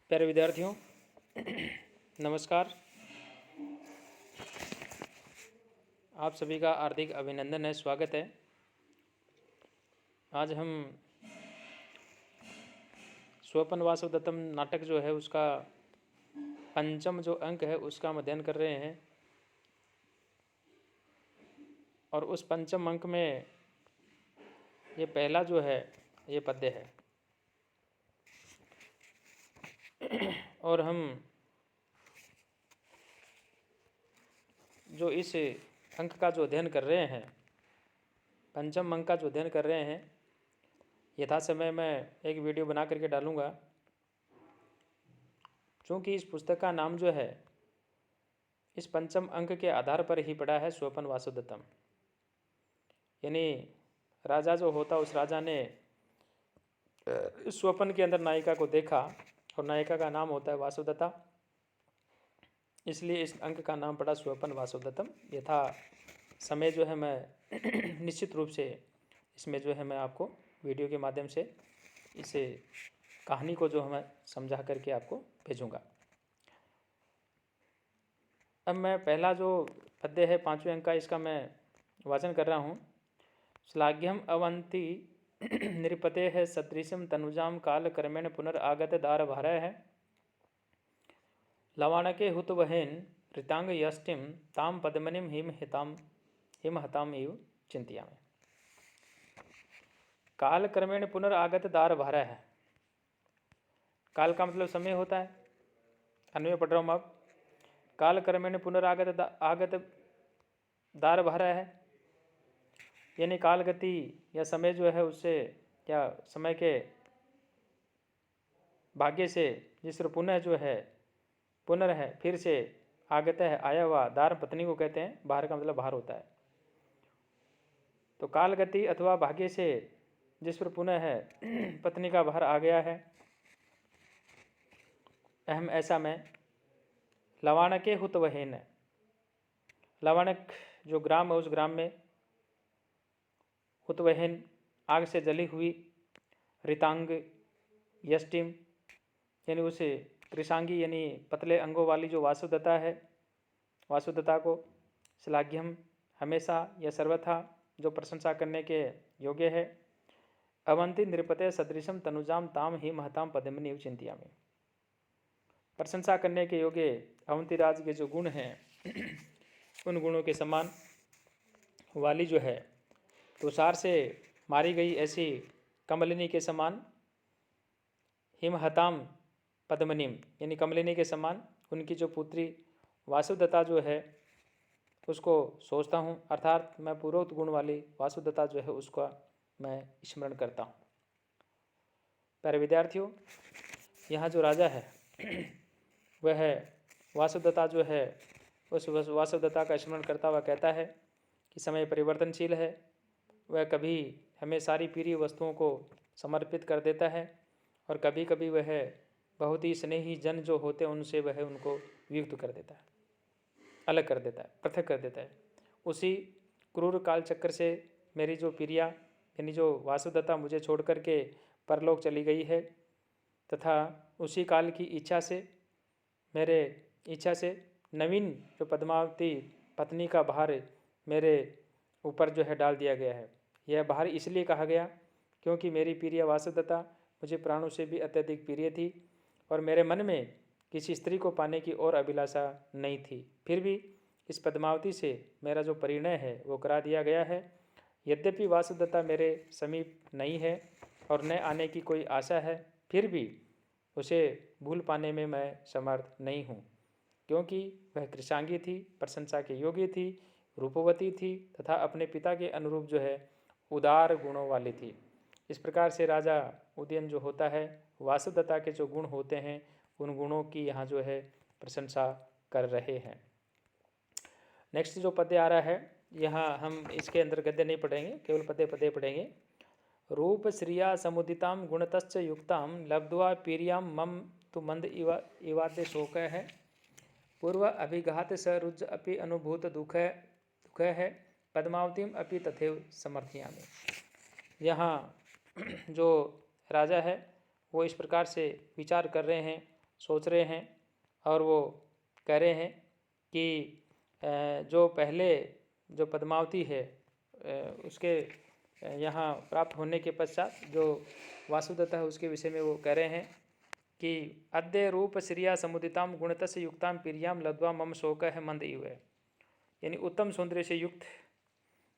प्यारे विद्यार्थियों, नमस्कार। आप सभी का हार्दिक अभिनंदन है, स्वागत है। आज हम स्वपन वासवदत्तम नाटक जो है उसका पंचम जो अंक है उसका हम अध्ययन कर रहे हैं। और उस पंचम अंक में ये पहला जो है ये पद्य है। और हम जो इस अंक का जो अध्ययन कर रहे हैं, पंचम अंक का जो अध्ययन कर रहे हैं, यथा समय मैं एक वीडियो बना करके डालूँगा। चूँकि इस पुस्तक का नाम जो है इस पंचम अंक के आधार पर ही पड़ा है, स्वपन वासवदत्तम। यानी राजा जो होता, उस राजा ने स्वपन के अंदर नायिका को देखा और नायिका का नाम होता है वासवदत्ता, इसलिए इस अंक का नाम पड़ा स्वपन वासवदत्तम। यथा समय जो है मैं निश्चित रूप से इसमें जो है मैं आपको वीडियो के माध्यम से इस कहानी को जो है मैं समझा करके आपको भेजूँगा। अब मैं पहला जो पद्य है 5वें अंक का, इसका मैं वाचन कर रहा हूँ। श्लाघ्यम अवंती नृपते है सदृशम तनुजाम काल क्रमेण पुनरागत दार भर है लवाणके हुतवहेन ऋतांग यष्टिम ताम पद्मनिम हिम हताम इव चिंतियामि। काल क्रमेण पुनरागत दार भर है। काल का मतलब समय होता है। अन्वय पढ़ रहा हूँ अब। काल क्रमेण पुनरागत आगत दार भर है, यानी काल गति या समय जो है उससे या समय के भाग्य से जिस पुनः जो है पुनर् है, फिर से आगत है, आया हुआ। दार पत्नी को कहते हैं, बाहर का मतलब बाहर होता है। तो काल गति अथवा भाग्य से जिस पर पुनः है पत्नी का बाहर आ गया है, अहम ऐसा मैं लवाणके हुतवहेन। लवाणक जो ग्राम है, उस ग्राम में हुतवहेन आग से जली हुई, ऋतांग यष्टिम यानी उसे कृषांगी यानी पतले अंगों वाली जो वासुदत्ता है, वासुदत्ता को श्लाघ्यम हमेशा या सर्वथा जो प्रशंसा करने के योग्य है। अवंती नृपते सदृशम तनुजाम ताम ही महताम पद्मिनी चिंतियामि। प्रशंसा करने के योग्य अवंती राज के जो गुण हैं उन गुणों के समान वाली जो है तुषार से मारी गई ऐसी कमलिनी के समान, हिमहताम पद्मनिम यानी कमलिनी के समान उनकी जो पुत्री वासुदत्ता जो है उसको सोचता हूँ, अर्थात मैं पूर्वोक्त गुण वाली वासुदत्ता जो है उसका मैं स्मरण करता हूँ। प्यारे विद्यार्थियों, यहाँ जो राजा है वह वासुदत्ता जो है उस वासुदत्ता का स्मरण करता हुआ कहता है कि समय परिवर्तनशील है। वह कभी हमें सारी प्रिय वस्तुओं को समर्पित कर देता है और कभी कभी वह बहुत ही स्नेही जन जो होते हैं उनसे वह उनको वियुक्त कर देता है, अलग कर देता है, पृथक कर देता है। उसी क्रूर काल चक्र से मेरी जो प्रिया यानी जो वासुदत्ता मुझे छोड़ कर के परलोक चली गई है, तथा उसी काल की इच्छा से मेरे इच्छा से नवीन जो पद्मावती पत्नी का भार मेरे ऊपर जो है डाल दिया गया है। यह भार इसलिए कहा गया क्योंकि मेरी प्रिय वासुदत्ता मुझे प्राणों से भी अत्यधिक प्रिय थी और मेरे मन में किसी स्त्री को पाने की और अभिलाषा नहीं थी। फिर भी इस पद्मावती से मेरा जो परिणय है वो करा दिया गया है। यद्यपि वासुदत्ता मेरे समीप नहीं है और न आने की कोई आशा है, फिर भी उसे भूल पाने में मैं समर्थ नहीं हूँ, क्योंकि वह कृषांगी थी, प्रशंसा के योग्य थी, रूपवती थी तथा अपने पिता के अनुरूप जो है उदार गुणों वाली थी। इस प्रकार से राजा उदयन जो होता है, वासुदत्ता के जो गुण होते हैं उन गुणों की यहाँ जो है प्रशंसा कर रहे हैं। नेक्स्ट जो पद्य आ रहा है, यहाँ हम इसके अंदर गद्य नहीं पढ़ेंगे, केवल पद्य पढ़ेंगे। रूप श्रिया समुदिताम गुणतश्च युक्ताम लब्ध्वा पीरियाम मम तु मंद इवाद्य शोक है पूर्व अभिघात स रुज अपि अनुभूत दुख है पद्मावतीम अपि तथैव समर्थयामि। यहाँ जो राजा है वो इस प्रकार से विचार कर रहे हैं सोच रहे हैं और वो कह रहे हैं कि जो पहले जो पद्मावती है उसके यहाँ प्राप्त होने के पश्चात जो वासुदत्ता है उसके विषय में वो कह रहे हैं कि अद्य रूप श्रिया समुदिताम गुणतस्य युक्ताम प्रियाम लद्वा मम शोक है मंद इव है, यानी उत्तम सौंदर्य से युक्त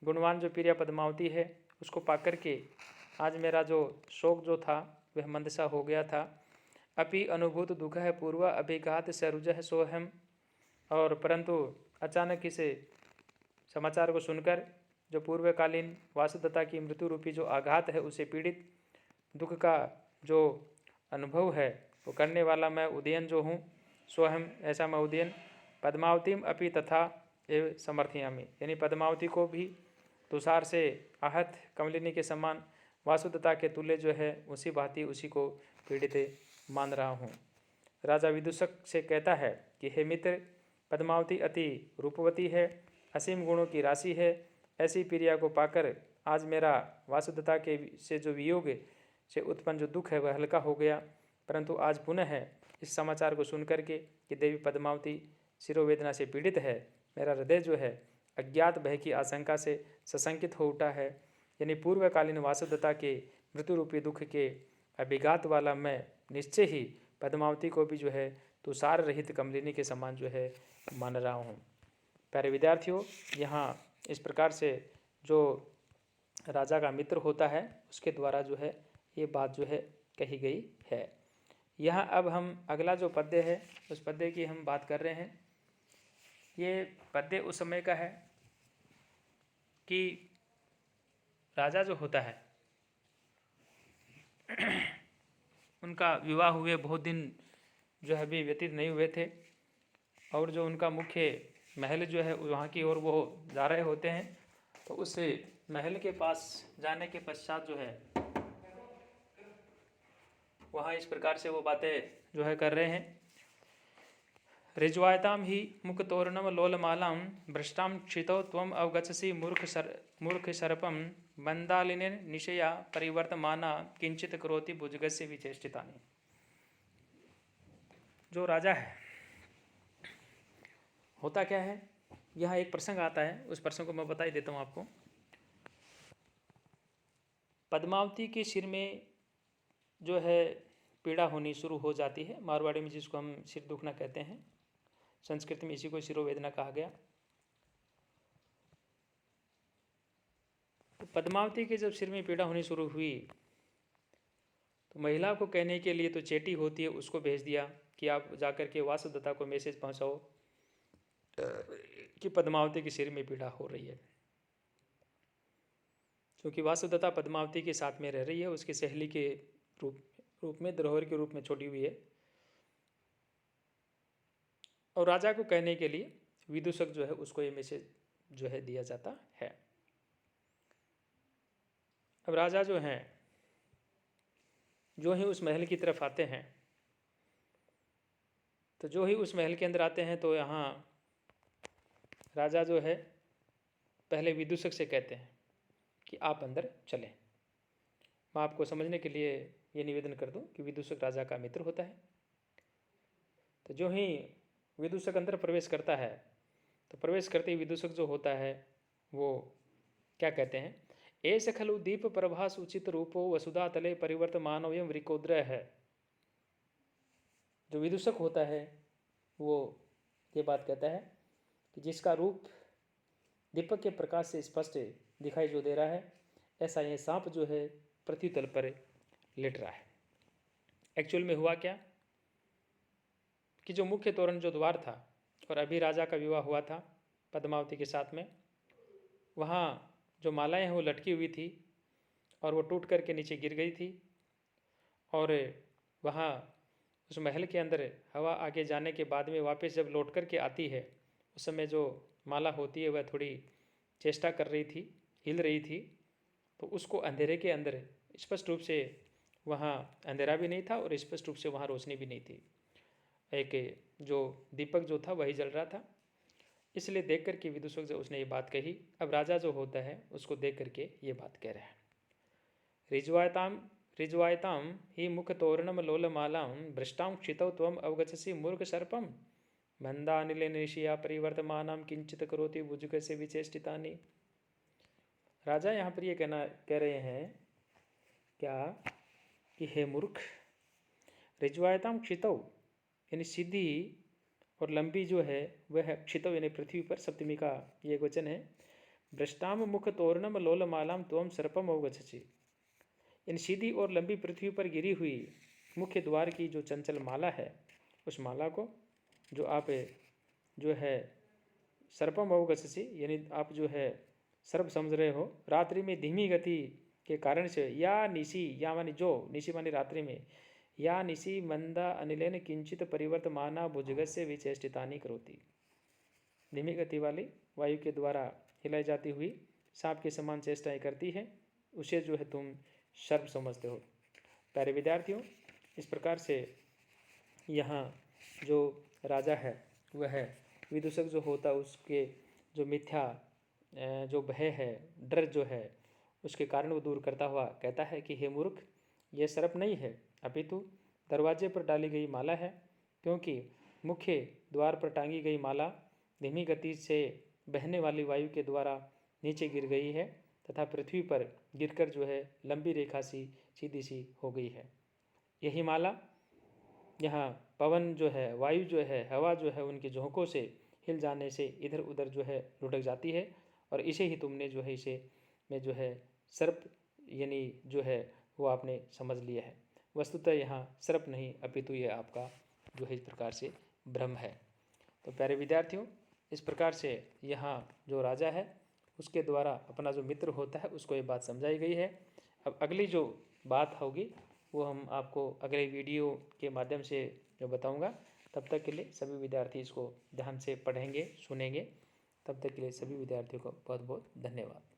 गुणवान जो प्रिया पद्मावती है उसको पाकर के आज मेरा जो शोक जो था वह मंदसा हो गया था। अपि अनुभूत दुख है पूर्व अभिघात सरुज है सोहम, और परंतु अचानक इस समाचार को सुनकर जो पूर्वकालीन वासुदत्ता की मृत्यु रूपी जो आघात है उसे पीड़ित दुख का जो अनुभव है वो करने वाला मैं उदयन जो हूँ स्वयं ऐसा मैं उदयन पद्मावतीम अपि तथा एव समर्थयामि, यानी पद्मावती को भी तुषार से आहत कमलिनी के समान वासुदत्ता के तुल्य जो है उसी भांति उसी को पीड़ित मान रहा हूँ। राजा विदूषक से कहता है कि हे मित्र, पद्मावती अति रूपवती है, असीम गुणों की राशि है, ऐसी प्रिया को पाकर आज मेरा वासुदत्ता के से जो वियोग से उत्पन्न जो दुख है वह हल्का हो गया। परंतु आज पुनः इस समाचार को सुनकर के कि देवी पद्मावती शिरोवेदना से पीड़ित है, मेरा हृदय जो है अज्ञात भय की आशंका से सशंकित हो उठा है, यानी पूर्वकालीन वासुदत्ता के मृत्यु रूपी दुख के अभिघात वाला मैं निश्चय ही पद्मावती को भी जो है तुषार रहित कमलिनी के समान जो है मान रहा हूँ। प्यारे विद्यार्थियों, यहाँ इस प्रकार से जो राजा का मित्र होता है उसके द्वारा जो है ये बात जो है कही गई है। यहाँ अब हम अगला जो पद्य है उस पद्य की हम बात कर रहे हैं। ये पद्य उस समय का है कि राजा जो होता है उनका विवाह हुए बहुत दिन जो है अभी व्यतीत नहीं हुए थे, और जो उनका मुख्य महल जो है वहाँ की ओर वो जा रहे होते हैं। तो उस महल के पास जाने के पश्चात जो है वहाँ इस प्रकार से वो बातें जो है कर रहे हैं। ऋज्वायताम ही मुख तोरणम लोलमालाम भ्रष्टाम क्षितो त्वम अवगछसि मूर्ख सर्पम बंदालिने निशया परिवर्तमाना किंचित करोति भुजगस्य विचेष्टितानि। जो राजा है होता क्या है, यहाँ एक प्रसंग आता है, उस प्रसंग को मैं बता ही देता हूँ आपको। पद्मावती के सिर में जो है पीड़ा होनी शुरू हो जाती है, मारवाड़ी में जिसको हम सिर दुखना कहते हैं, संस्कृत में इसी को शिरोवेदना कहा गया। तो पद्मावती के जब सिर में पीड़ा होनी शुरू हुई तो महिला को कहने के लिए तो चेटी होती है, उसको भेज दिया कि आप जाकर के वासुदत्ता को मैसेज पहुंचाओ कि पद्मावती के सिर में पीड़ा हो रही है, क्योंकि वासुदत्ता पद्मावती के साथ में रह रही है, उसकी सहेली के रूप में धरोहर के रूप में छोड़ी हुई है। और राजा को कहने के लिए विदूषक जो है उसको ये मैसेज जो है दिया जाता है। अब राजा जो हैं जो ही उस महल की तरफ आते हैं, तो जो ही उस महल के अंदर आते हैं तो यहाँ राजा जो है पहले विदूषक से कहते हैं कि आप अंदर चलें। मैं आपको समझने के लिए ये निवेदन कर दूं कि विदूषक राजा का मित्र होता है। तो जो ही विदूषक अंदर प्रवेश करता है तो प्रवेश करते ही विदूषक जो होता है वो क्या कहते हैं, ऐसे खलु दीप प्रभास उचित रूपो वसुधा तले परिवर्तमान वयम वृकोद्र है। जो विदूषक होता है वो ये बात कहता है कि जिसका रूप दीपक के प्रकाश से स्पष्ट दिखाई जो दे रहा है, ऐसा ये सांप जो है पृथ्वी तल पर लेट रहा है। एक्चुअल में हुआ क्या कि जो मुख्य तोरण जो द्वार था और अभी राजा का विवाह हुआ था पद्मावती के साथ में, वहाँ जो मालाएं हैं वो लटकी हुई थी और वो टूट करके नीचे गिर गई थी। और वहाँ उस महल के अंदर हवा आगे जाने के बाद में वापस जब लौट कर के आती है उस समय जो माला होती है वह थोड़ी चेष्टा कर रही थी, हिल रही थी। तो उसको अंधेरे के अंदर स्पष्ट रूप से वहाँ अंधेरा भी नहीं था और स्पष्ट रूप से वहाँ रोशनी भी नहीं थी, एक जो दीपक जो था वही जल रहा था। इसलिए देख करके विदूषक जो उसने ये बात कही। अब राजा जो होता है उसको देख करके ये बात कह रहा है। ऋज्वायतां हि मुखतोरणं लोलमालां भ्रष्टां क्षितौ त्वम् अवगच्छसि मूर्खसर्पं मंदानिलेन ऋषिया परिवर्तमानां किंचित करोति भुजगस्य विचेष्टितानि। राजा यहाँ पर ये कह रहे हैं क्या कि हे मूर्ख, ऋज्वायतां क्षितौ यानी सीधी और लंबी जो है वह है क्षितौ यानी पृथ्वी पर, सप्तमी का ये एक वचन है। भ्रष्टाम मुख तोरणम लोलमालाम त्वम सर्पम अवगच्छसि, यानी सीधी और लंबी पृथ्वी पर गिरी हुई मुख्य द्वार की जो चंचल माला है, उस माला को जो आप जो है सर्पम अवगच्छसि यानी आप जो है सर्प समझ रहे हो, रात्रि में धीमी गति के कारण से, या निशी, या मानी जो, निशी मानी रात्रि में, या निशी मंदा अनिलेन किंचित परिवर्तमाना भुजगस्य विचेष्टितानि करोति, धीमी गति वाली वायु के द्वारा हिलाई जाती हुई सांप के समान चेष्टाएं करती है, उसे जो है तुम सर्प समझते हो। प्यारे विद्यार्थियों, इस प्रकार से यहाँ जो राजा है वह विदूषक जो होता उसके जो मिथ्या जो भय है, डर जो है, उसके कारण वो दूर करता हुआ कहता है कि हे मूर्ख, यह सर्प नहीं है अपितु दरवाजे पर डाली गई माला है, क्योंकि मुख्य द्वार पर टांगी गई माला धीमी गति से बहने वाली वायु के द्वारा नीचे गिर गई है तथा पृथ्वी पर गिरकर जो है लंबी रेखा सी सीधी सी हो गई है। यही माला यहाँ पवन जो है, वायु जो है, हवा जो है, उनके झोंकों से हिल जाने से इधर उधर जो है लुढ़क जाती है, और इसे ही तुमने जो है इसे में जो है सर्प यानी जो है वो आपने समझ लिया है। वस्तुतः यहाँ सर्प नहीं अपितु ये आपका जो है इस प्रकार से भ्रम है। तो प्यारे विद्यार्थियों, इस प्रकार से यहाँ जो राजा है उसके द्वारा अपना जो मित्र होता है उसको ये बात समझाई गई है। अब अगली जो बात होगी वो हम आपको अगले वीडियो के माध्यम से जो बताऊंगा। तब तक के लिए सभी विद्यार्थी इसको ध्यान से पढ़ेंगे, सुनेंगे। तब तक के लिए सभी विद्यार्थियों को बहुत बहुत धन्यवाद।